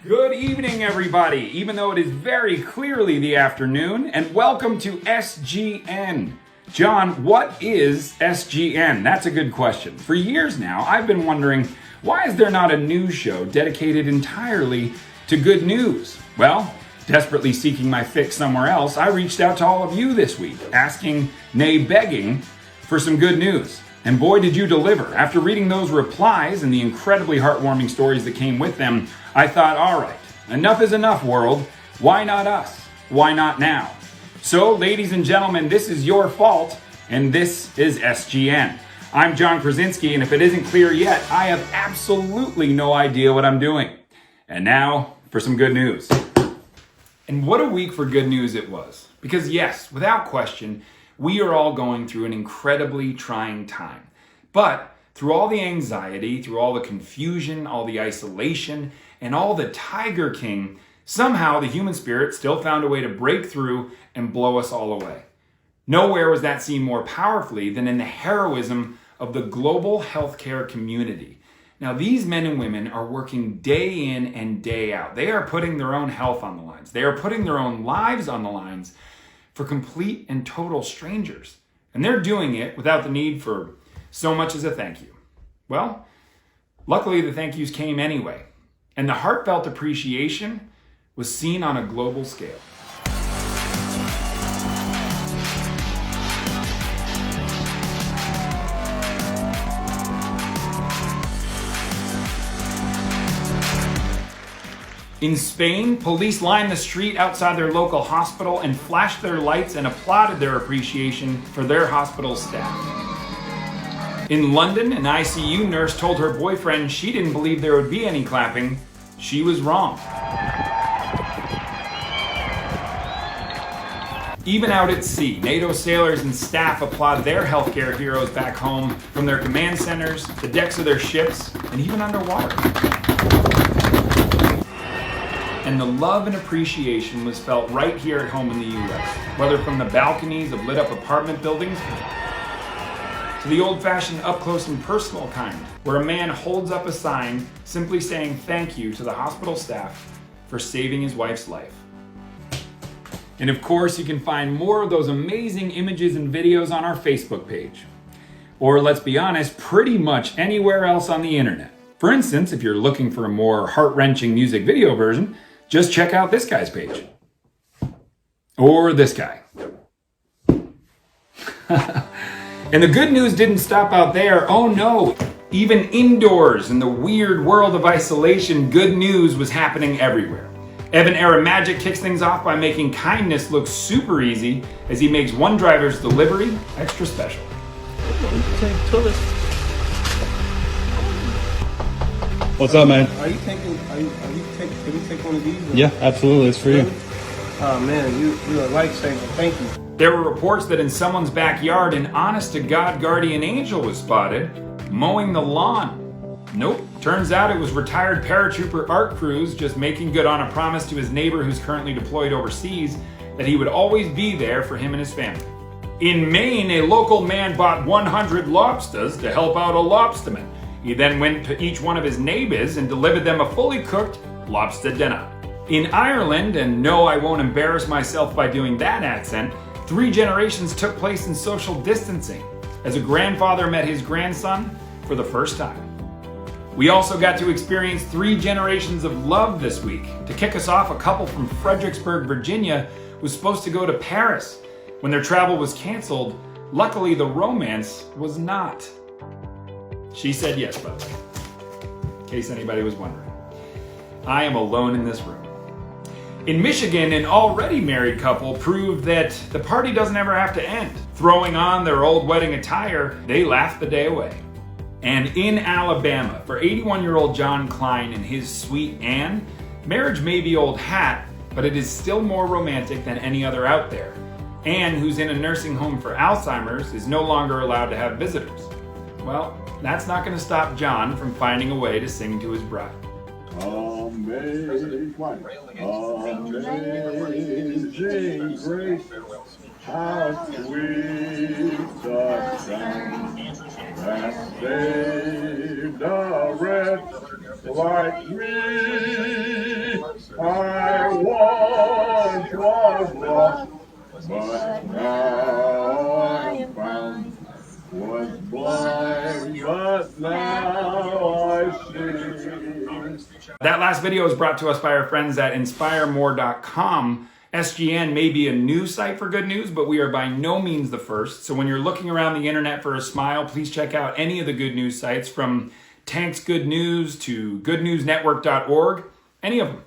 Good evening, everybody, even though it is very clearly the afternoon, and welcome to SGN. John, what is SGN? That's a good question. For years now, I've been wondering, why is there not a news show dedicated entirely to good news? Well, desperately seeking my fix somewhere else, I reached out to all of you this week, asking, nay begging, for some good news. And boy, did you deliver. After reading those replies and the incredibly heartwarming stories that came with them, I thought, all right, enough is enough, world. Why not us? Why not now? So, ladies and gentlemen, this is your fault, and this is SGN. I'm John Krasinski, and if it isn't clear yet, I have absolutely no idea what I'm doing. And now, for some good news. And what a week for good news it was. Because yes, without question, we are all going through an incredibly trying time. But through all the anxiety, through all the confusion, all the isolation, and all the Tiger King, somehow the human spirit still found a way to break through and blow us all away. Nowhere was that seen more powerfully than in the heroism of the global healthcare community. Now, these men and women are working day in and day out. They are putting their own health on the lines. They are putting their own lives on the lines for complete and total strangers. And they're doing it without the need for so much as a thank you. Well, luckily the thank yous came anyway. And the heartfelt appreciation was seen on a global scale. In Spain, police lined the street outside their local hospital and flashed their lights and applauded their appreciation for their hospital staff. In London, an ICU nurse told her boyfriend she didn't believe there would be any clapping. She was wrong. Even out at sea, NATO sailors and staff applaud their healthcare heroes back home from their command centers, the decks of their ships, and even underwater. And the love and appreciation was felt right here at home in the US, whether from the balconies of lit up apartment buildings to the old-fashioned up-close and personal kind, where a man holds up a sign simply saying thank you to the hospital staff for saving his wife's life. And of course, you can find more of those amazing images and videos on our Facebook page. Or let's be honest, pretty much anywhere else on the internet. For instance, if you're looking for a more heart-wrenching music video version, just check out this guy's page. Or this guy. And the good news didn't stop out there. Oh no! Even indoors in the weird world of isolation, good news was happening everywhere. Evan Era Magic kicks things off by making kindness look super easy as he makes one driver's delivery extra special. What's up, man? Can we take one of these? Yeah, absolutely. It's for you. Oh man, you're a lifesaver. Thank you. There were reports that in someone's backyard, an honest-to-God guardian angel was spotted mowing the lawn. Nope. Turns out it was retired paratrooper Art Cruz just making good on a promise to his neighbor who's currently deployed overseas that he would always be there for him and his family. In Maine, a local man bought 100 lobsters to help out a lobsterman. He then went to each one of his neighbors and delivered them a fully cooked lobster dinner. In Ireland, and no, I won't embarrass myself by doing that accent, 3 generations took place in social distancing as a grandfather met his grandson for the first time. We also got to experience 3 generations of love this week. To kick us off, a couple from Fredericksburg, Virginia was supposed to go to Paris. When their travel was canceled, luckily the romance was not. She said yes, by the way, in case anybody was wondering. I am alone in this room. In Michigan, an already married couple proved that the party doesn't ever have to end. Throwing on their old wedding attire, they laughed the day away. And in Alabama, for 81-year-old John Klein and his sweet Ann, marriage may be old hat, but it is still more romantic than any other out there. Ann, who's in a nursing home for Alzheimer's, is no longer allowed to have visitors. Well, that's not going to stop John from finding a way to sing to his bride. Amazing grace, how sweet the sound that saved a wretch like me. That last video was brought to us by our friends at inspiremore.com. SGN may be a new site for good news, but we are by no means the first. So when you're looking around the internet for a smile, please check out any of the good news sites, from Tank's Good News to goodnewsnetwork.org, any of them.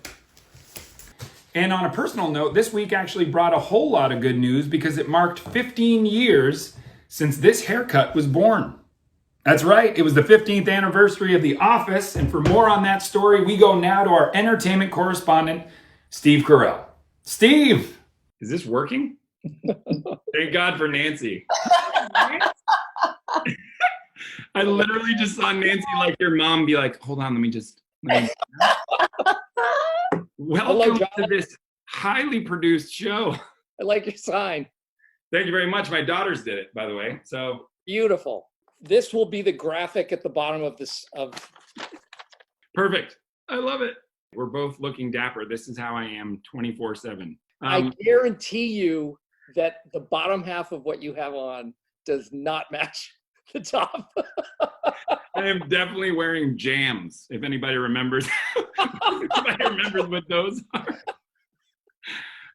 And on a personal note, this week actually brought a whole lot of good news because it marked 15 years since this haircut was born. That's right, it was the 15th anniversary of The Office, and for more on that story, we go now to our entertainment correspondent, Steve Carell. Steve! Is this working? Thank God for Nancy. I literally just saw Nancy, like your mom, be like, hold on, let me Welcome to this highly produced show. I like your sign. Thank you very much. My daughters did it, by the way. So Beautiful. This will be the graphic at the bottom of this. Perfect. I love it. We're both looking dapper. This is how I am 24/7. I guarantee you that the bottom half of what you have on does not match the top. I am definitely wearing jams, if anybody remembers. If anybody remembers what those are.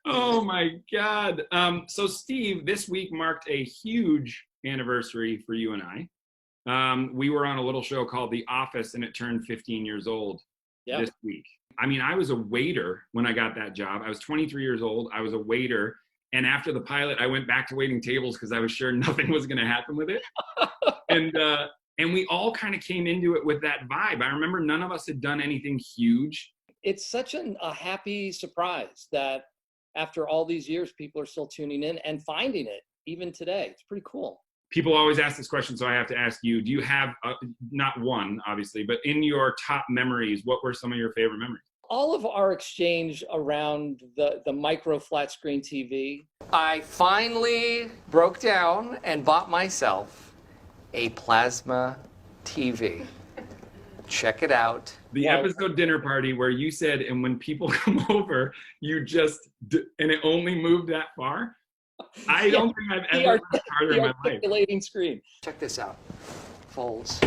Oh my God. So Steve, this week marked a huge anniversary for you and I. We were on a little show called The Office, and it turned 15 years old this week. I mean, I was a waiter when I got that job. I was 23 years old. I was a waiter. And after the pilot, I went back to waiting tables because I was sure nothing was going to happen with it. And we all kind of came into it with that vibe. I remember none of us had done anything huge. It's such a happy surprise that after all these years, people are still tuning in and finding it even today. It's pretty cool. People always ask this question, so I have to ask you, do you have, not one, obviously, but in your top memories, what were some of your favorite memories? All of our exchange around the micro flat screen TV. I finally broke down and bought myself a plasma TV. Check it out. The episode dinner party where you said, and when people come over, you just, and it only moved that far? I don't think I've ever worked harder in my life. Articulating screen. Check this out. Folds.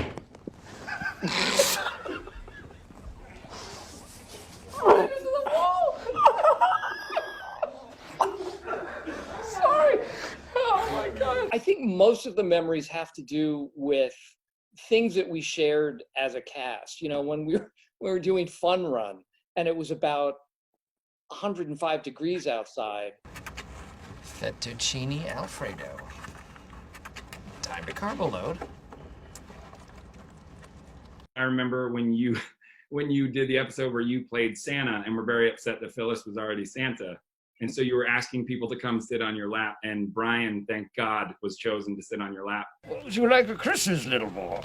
Sorry. Oh my God. I think most of the memories have to do with things that we shared as a cast. You know, when we were doing Fun Run, and it was about 105 degrees outside. Fettuccine Alfredo. Time to carbo load. I remember when you did the episode where you played Santa and were very upset that Phyllis was already Santa. And so you were asking people to come sit on your lap, and Brian, thank God, was chosen to sit on your lap. What would you like for Christmas, little boy?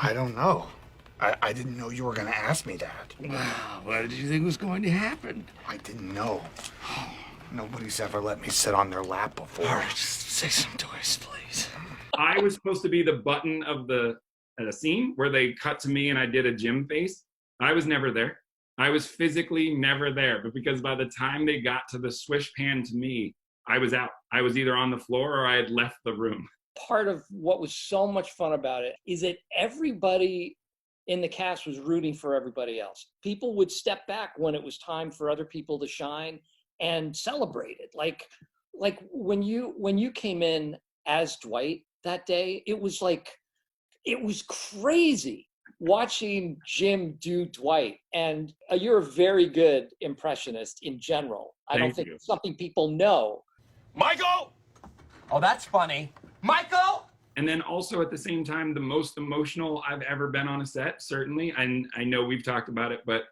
I don't know. I didn't know you were going to ask me that. What did you think was going to happen? I didn't know. Nobody's ever let me sit on their lap before. All right, just say some toys, please. I was supposed to be the button of the scene where they cut to me and I did a Jim face. I was never there. I was physically never there, but because by the time they got to the swish pan to me, I was out. I was either on the floor or I had left the room. Part of what was so much fun about it is that everybody in the cast was rooting for everybody else. People would step back when it was time for other people to shine and celebrate it. Like when you came in as Dwight that day, it was crazy watching Jim do Dwight. And you're a very good impressionist in general. I don't think it's something people know. Michael! Oh, that's funny. Michael! And then also at the same time, the most emotional I've ever been on a set, certainly. And I know we've talked about it, but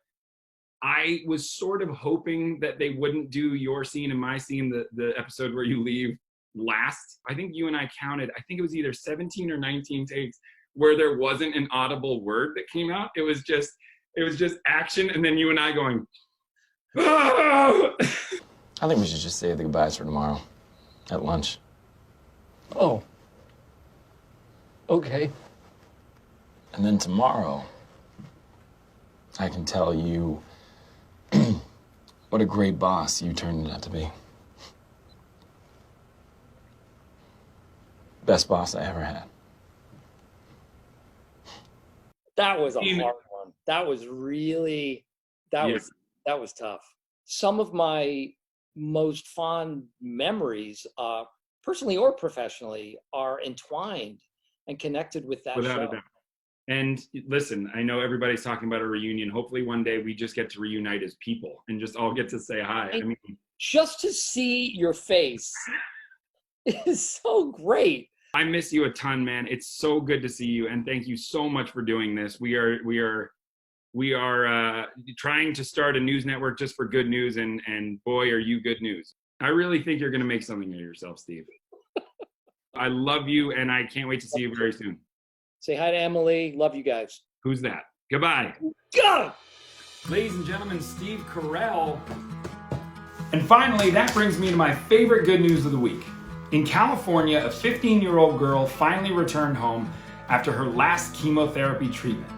I was sort of hoping that they wouldn't do your scene and my scene, the episode where you leave, last. I think you and I counted, I think it was either 17 or 19 takes where there wasn't an audible word that came out. It was just action, and then you and I going, oh! I think we should just save the goodbyes for tomorrow at lunch. Oh. Okay. And then tomorrow, I can tell you what a great boss you turned out to be. Best boss I ever had. That was a hard one. That was really, that was tough. Some of my most fond memories, personally or professionally, are entwined and connected with that Without show. a doubt. And listen, I know everybody's talking about a reunion. Hopefully one day we just get to reunite as people and just all get to say hi. I mean, just to see your face is so great. I miss you a ton, man. It's so good to see you, and thank you so much for doing this. We are trying to start a news network just for good news, and boy, are you good news. I really think you're going to make something of yourself, Steve. I love you, and I can't wait to see you very soon. Say hi to Emily. Love you guys. Who's that? Goodbye. Go! Ladies and gentlemen, Steve Carell. And finally, that brings me to my favorite good news of the week. In California, a 15-year-old girl finally returned home after her last chemotherapy treatment.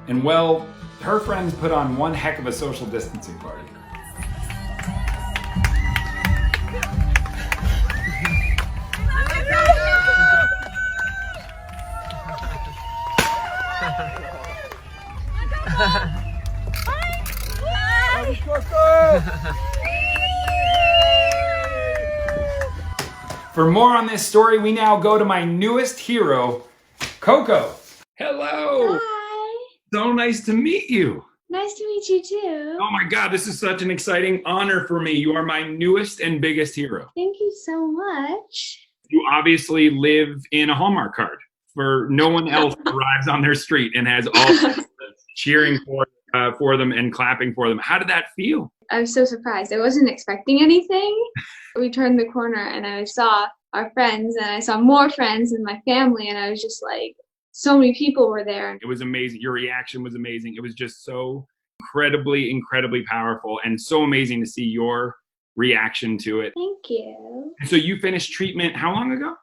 And well, her friends put on one heck of a social distancing party. For more on this story, we now go to my newest hero, Coco. Hello. Hi. So nice to meet you. Nice to meet you too. Oh my God, this is such an exciting honor for me. You are my newest and biggest hero. Thank you so much. You obviously live in a Hallmark card, for no one else arrives on their street and has all cheering for them and clapping for them. How did that feel? I was so surprised. I wasn't expecting anything. We turned the corner and I saw our friends and I saw more friends and my family, and I was just like, so many people were there. It was amazing. Your reaction was amazing. It was just so incredibly powerful, and so amazing to see your reaction to it. Thank you. So you finished treatment how long ago?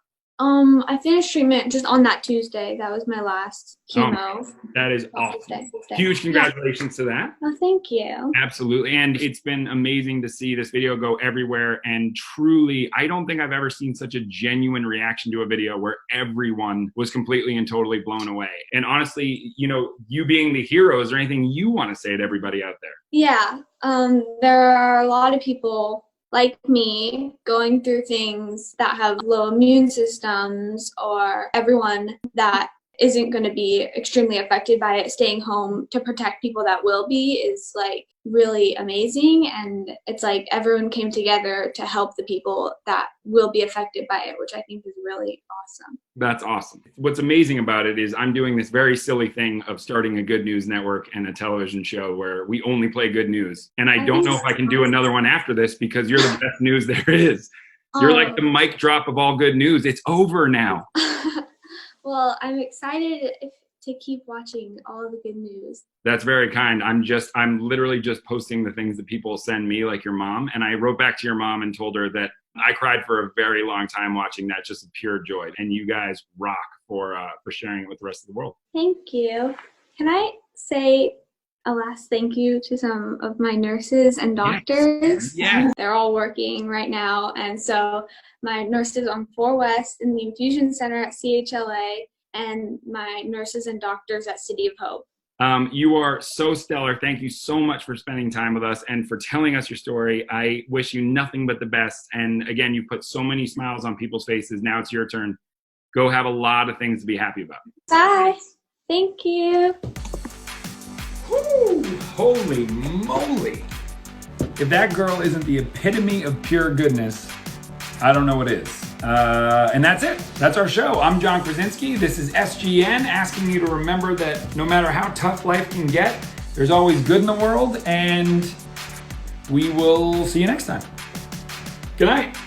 I finished treatment just on that Tuesday. That was my last chemo. That is awesome. Huge congratulations to that. Oh, thank you. Absolutely. And it's been amazing to see this video go everywhere. And truly, I don't think I've ever seen such a genuine reaction to a video where everyone was completely and totally blown away. And honestly, you know, you being the hero, is there anything you want to say to everybody out there? Yeah. There are a lot of people like me going through things that have low immune systems, or everyone that isn't going to be extremely affected by it staying home to protect people that will be is like really amazing. And it's like everyone came together to help the people that will be affected by it, which I think is really awesome. That's awesome. What's amazing about it is I'm doing this very silly thing of starting a good news network and a television show where we only play good news. And I don't know if I can do another one after this, because you're the best news there is. You're like the mic drop of all good news. It's over now. Well, I'm excited to keep watching all the good news. That's very kind. I'm literally just posting the things that people send me, like your mom. And I wrote back to your mom and told her that I cried for a very long time watching that, just pure joy. And you guys rock for sharing it with the rest of the world. Thank you. Can I say a last thank you to some of my nurses and doctors? Yes. They're all working right now. And so my nurses on 4 West in the infusion center at CHLA, and my nurses and doctors at City of Hope. You are so stellar. Thank you so much for spending time with us and for telling us your story. I wish you nothing but the best. And again, you put so many smiles on people's faces. Now it's your turn. Go have a lot of things to be happy about. Bye. Thank you. Whew, holy moly. If that girl isn't the epitome of pure goodness, I don't know what is. And that's it. That's our show. I'm John Krasinski. This is SGN, asking you to remember that no matter how tough life can get, there's always good in the world, and we will see you next time. Good night.